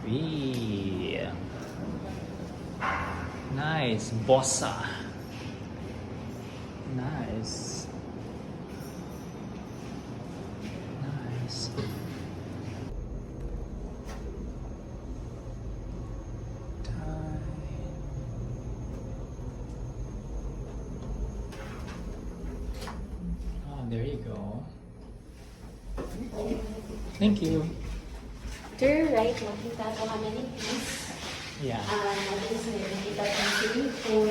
TV. Nice. Bossa. Nice. Nice. Oh, there you go. Thank you. To your right, makita ko amenities. Yeah. Mabilis na yun. Makita ko ang swimming pool.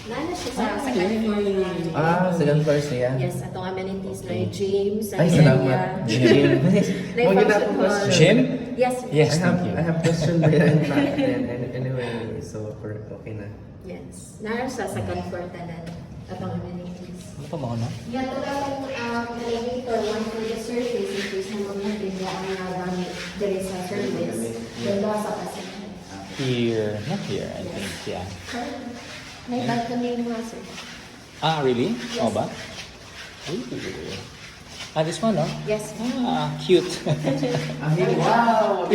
Nana siya sa second floor na. Second floor siya. Yes, atong amenities na yung gym, sa Ay, salamat. Gym. Na yung function hall. Gym? Yes. Yes, I have thank you. I have question by in fact anyway, so okay na. Yes. Nara sa second floor tanan. Atong amenities. Ano pa mo na? Yeah, to ang elevator, one for the surface, in case na mag-natin ang nagamit diri sa service. Then, sa passenger. Here. Not here, I think. Yeah. May balcony yung mga sir. Ah, really? Yes. Oh, ba? Ooh. Ah, this one, no? Yes. Ah, cute. Wow!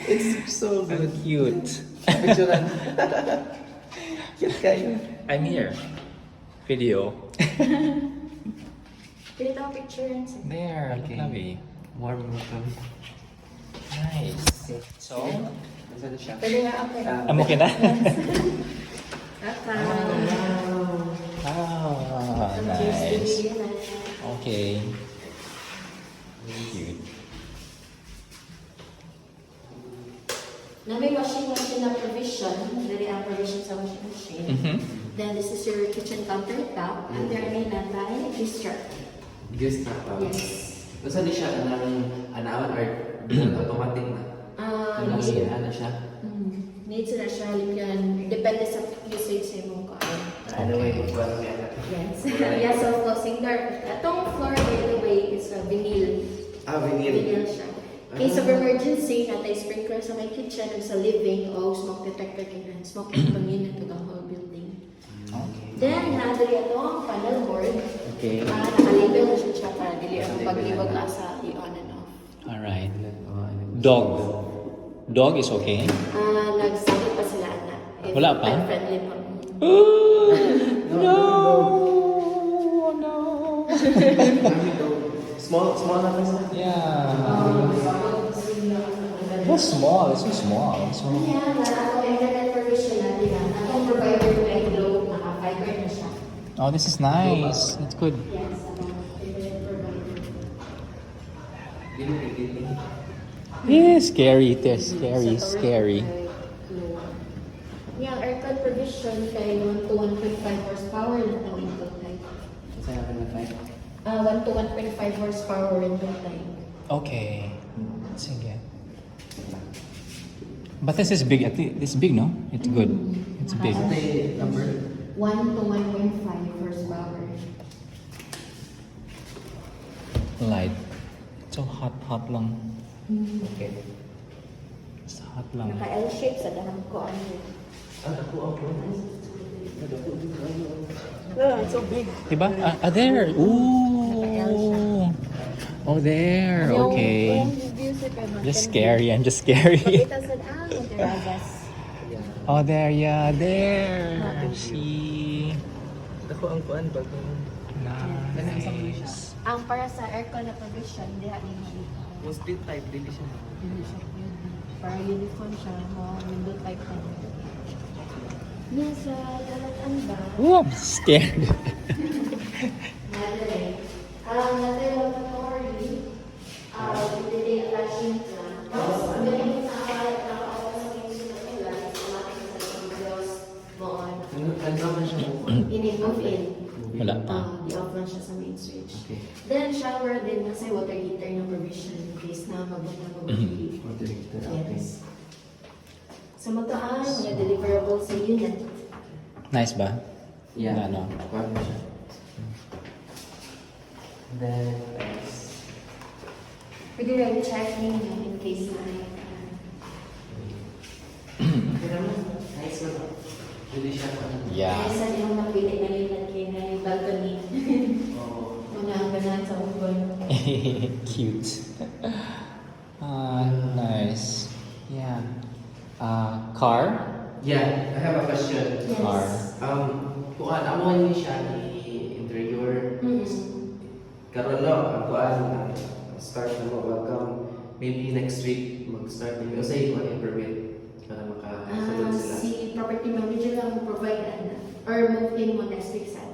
It's so good. Cute. Picture lang. Cute kayo. I'm here. Video. Pwede tayo picture yan sir. There. Okay. Look, lovely. Warm welcome. Nice. So, Nasaan na siya? Pwede nga ako. I'm okay na? Okay. Ah, nice. Okay. Cute. Na may washing machine na provision. Very ang provision sa washing machine. Mm-hmm. Then this is your kitchen countertop. And there may natay district. Yes na pa. Yes. Nasaan di siya anawan or automatic na? Ano siya? Needs na siya yan. Depende sa usage sa imong kaan. Anyway, well, yeah. Yes. Yeah, so closing door. Itong floor, by the way, is a vinyl. Vinyl. Vinyl siya. Case of emergency, natay sprinkler sa my kitchen ug sa living o smoke detector kay smoke contaminant to the whole building. Okay. Then, nadali ito ang panel board. Okay. Nakalabel na siya para dili ang paglibag na sa i-on and off. Alright. Dog. Dog is okay? Nagsakit pa sila na. Wala pa? Friendly pa. No! No! Small na kasi. Yeah. That's small. It's so small. So, Yeah, ako internet provision natin na. Akong provider ko ay Globe, naka-fiber na siya. oh, this is nice. It's good. Yes, ako internet provider. Yeah, scary. It is scary. Scary. Yeah, aircon provision kay 1 to 1.5 horsepower na ang input type. 1 to 1.5 horsepower input type. Okay. Sige. But this is big. This is big, no? It's good. It's big. Number? 1 to 1.5 horsepower. Light. So hot lang. Okay. It's hot lang. Naka-L shape sa dahang ko ano. It's so big. Diba? There. Ooh. Oh, there. Okay. Just scary. I'm just scary. Pakita sa terrazas. Oh, there. Yeah, there. See. Ako ang kuan ba? Nice. Ang para sa aircon na provision, hindi hatin mo. Most split type, dili siya. Hindi siya yun. Para uniform siya, window type na. Nasa dalatan ba? Ooh, I'm scared. Madre. Natay laboratory, hindi attachment na. Tapos, ang galing sa nakakawala sa mga sulat ulan, automatic sa videos mo on. Ano man siya? Ini-move in. Wala pa. I-off lang siya sa main switch. Okay. Then, shower din na sa water heater na provision in case na mabuti. Water heater. Yes. Sa mataan, mga deliverable sa unit. Nice ba? Yeah. Ano? Kuan mo siya. Then, Pwede rin check ninyo in case na may nice mo. Dili siya kuan. Yeah. Kaya sa yung napili na unit kayo na yung balcony. Oo. Mga ganahan sa ugon. Cute. car? Yeah, I have a question. Yes. Car. Kuan amo ni siya ni interior. Karon no, ang kuan start na mo welcome. Maybe next week mag-start ni say kuan yung permit para makasulod sila. Si property manager lang mo provide or move in mo next week sa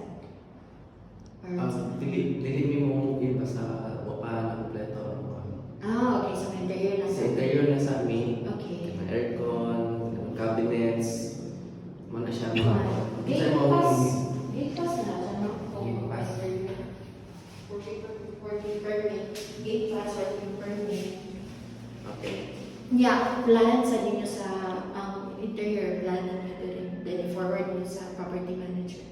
Dili mo move sa wapa na kompleto. okay. So interior na Sa interior na sa amin. Okay. May aircon, cabinets, mana siya mga. Gate Isa mo pass. Gate pass na siya, no? Gate pass. Working permit. Gate pass, working permit. Okay. Yeah, plan sa ninyo sa interior, plan na nyo rin. Then forward nyo sa property manager.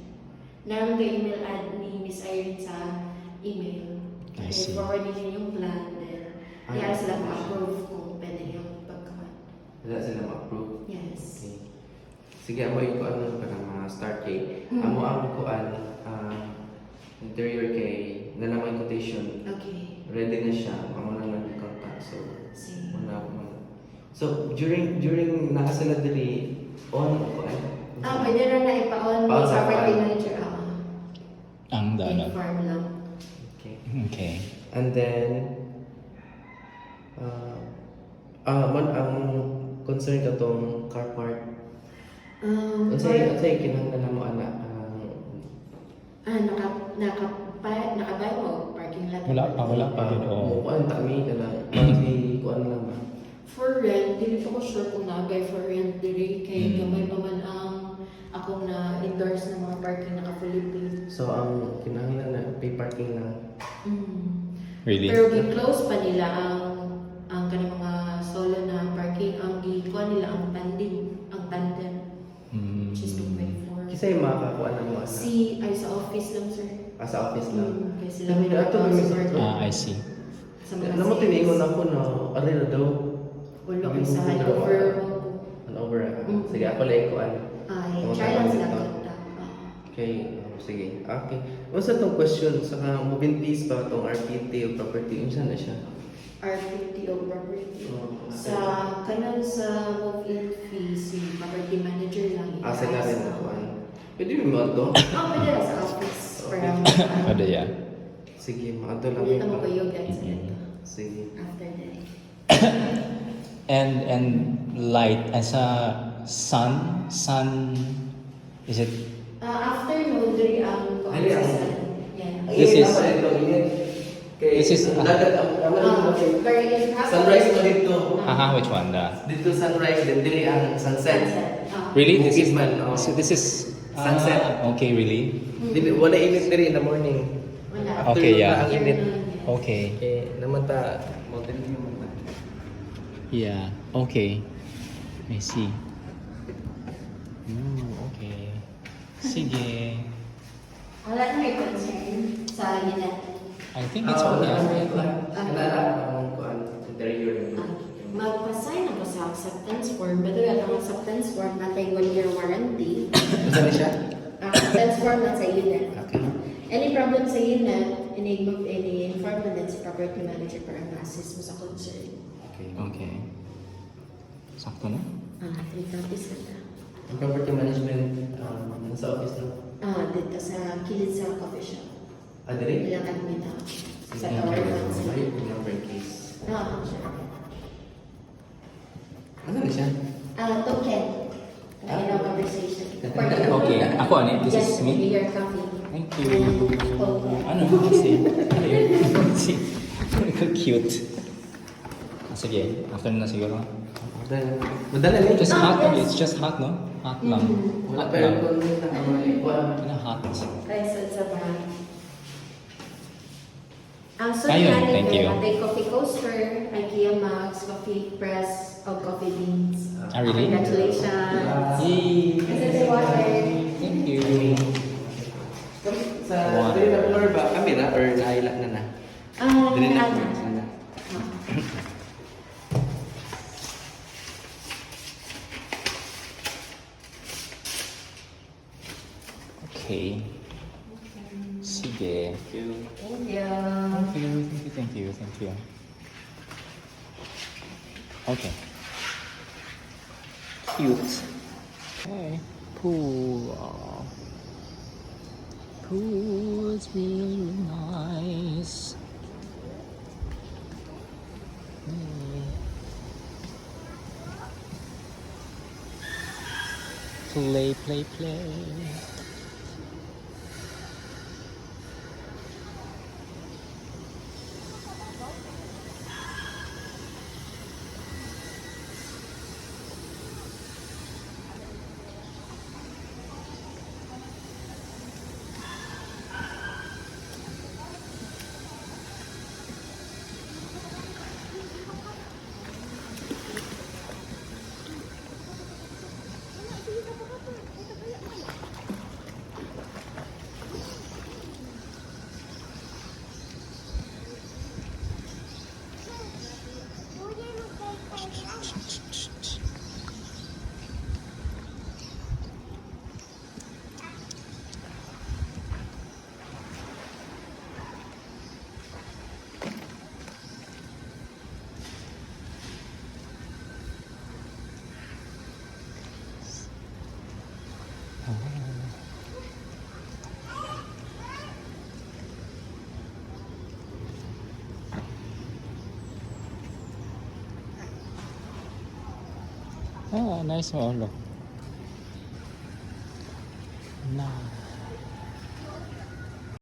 Naroon kayo email add ni Miss Irene sa email. I Then see. forward ninyo yung plan. Then, kaya sila ma-approve kung pwede yung pagkawan. Wala sila ma-approve. Yes. Okay. Sige, amo yung kuan lang para ma-start kay. Mm. Amo ang kuan interior kay nalamay quotation. Okay. Ready na siya. Amo na lang contact. So, See. muna. So, during naa sila diri on kuan. Pwede na na ipa-on Pa-on ni sa property plan. manager. Ang dalag. Inform lang. Okay. Okay. And then man ang concern katong car park. Unsay kinahanglan mo ana Nakabay mo parking lot. Wala pa din. Oo. kuan ta mi kana pati kuan lang ba. For rent, hindi pa ko sure kung nagay for rent diri kay Mm. gamay pa man ang akong na-endorse ng mga parking naka-Philippine. So ang kinahanglan na pay parking lang. Really? Pero gi-close pa nila ang kanang mga solo na parking, ang gi-kuha nila ang tandem, which is 2.4. Kisay makakuan na mo ana. Ay sa office lang, sir. Sa office lang. Kaya sila may Ato may support I see. sa mga Alam mo sales. tiningon ako na ari na daw. Ulo kay sa handover mo. An over. Mm. Sige ako lay kuan. Ay, Tama try ka lang lang sila dito. contact. Okay, sige. Okay. Unsa tong question sa moving piece pa tong RPT o property unsa na siya? RPT o property. Oh, Sa kanan sa move-in fee, si property manager lang. Sila rin na kuan. Pwede mo to? Pwede lang sa office. Para Pwede yan. Sige, maato lang. Dito mo kayo guys. Sige. After that. And light as a sun is it After no, diri ang Diri ang- Yan. This is- This is- dagat Very sunrise mo dito. which one Dito sunrise then dili ang sunset. really this is Bukid man, oh. so this is Sunset. okay really Dili wala init diri in the morning. Wala. After Okay, yun yeah. na ang init. okay Okay, naman ta mountain view man ta. yeah okay I see okay sige Wala na may concern sa unit. I think it's okay Ang kuan interior. Magpa-sign ako sa acceptance form. But wala ang acceptance form natay 1-year warranty. Unsa ni siya? Acceptance form na sa unit. Okay. Any problem sa unit, ini-inform mo din si property manager para ma-assist mo sa concern. Okay. okay sakto na 3 copies na ta. Ang property management nasa office lang. Dito sa kilid sa coffee shop. Diri? Ilang admin na. Sa Thank tower you. lang sila. Ay, number case. Sure. Ano na siya? Token. Ano conversation. okay ako ano this Yes, is me your coffee. thank you Token. ano kasi ano yun si cute sige afternoon na siguro Madala na just Ah, hot yes. it's just hot no hot lang Wala hot pa lang yung hot Kaya sa bahay. Ang Ayun, thank you. May coffee coaster, IKEA Max, coffee press, o coffee beans. Really? Congratulations. Yay! Kasi sa water. Thank you. Sa Wow. dili na floor ba? Kami na or naila na na? Dili na Ano? floor na. Okay. Sige. Thank you. Thank you. Thank you. Okay. Cute. Okay. Pool. Pool is really nice. Play, play, play. Ah, nice one. Look. Nice.